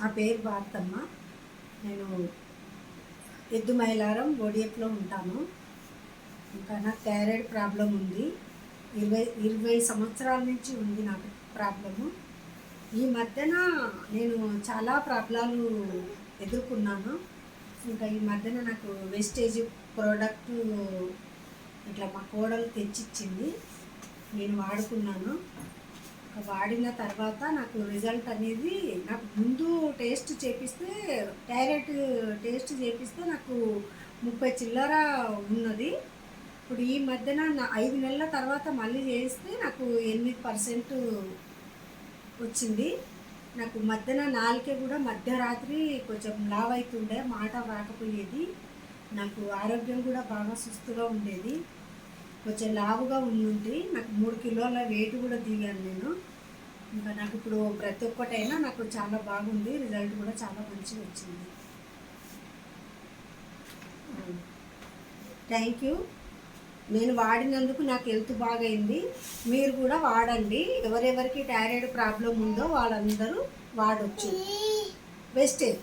నా పేరు భారతమ్మ. నేను ఎద్దు మైలారం ఓడిఎఫ్లో ఉంటాను. ఇంకా నాకు థైరాయిడ్ ప్రాబ్లం ఉంది. 20 సంవత్సరాల నుంచి ఉంది నాకు ప్రాబ్లము. ఈ మధ్యన నేను చాలా ప్రాబ్లాలు ఎదుర్కొన్నాను. ఇంకా ఈ మధ్యన నాకు వేస్టేజ్ ప్రోడక్ట్ ఇట్లా మా కోడలు తెచ్చిచ్చింది, నేను వాడుకున్నాను. వాడిన తర్వాత నాకు రిజల్ట్ అనేది, నాకు ముందు టేస్ట్ చేపిస్తే థైరాయిడ్ టేస్ట్ చేపిస్తే నాకు 30 చిల్లర ఉన్నది. ఇప్పుడు ఈ మధ్యన 5 నెలల తర్వాత మళ్ళీ చేస్తే నాకు 8% వచ్చింది. నాకు మధ్యన నాలుకే కూడా మధ్యరాత్రి కొంచెం లావ్ అవుతుండే, మాట రాకపోయేది. నాకు ఆరోగ్యం కూడా బాగా సుస్తుగా ఉండేది. కొంచెం లావుగా ఉండి నాకు 3 కిలోల వెయిట్ కూడా దిగాను నేను. ఇంకా నాకు ఇప్పుడు ప్రతి ఒక్కటైనా నాకు చాలా బాగుంది. రిజల్ట్ కూడా చాలా మంచిగా వచ్చింది. Thank you. నేను వాడినందుకు నాకు హెల్త్ బాగైంది. మీరు కూడా వాడండి. ఎవరెవరికి థైరాయిడ్ ప్రాబ్లం ఉందో వాళ్ళందరూ వాడచ్చు. వేస్టేజ్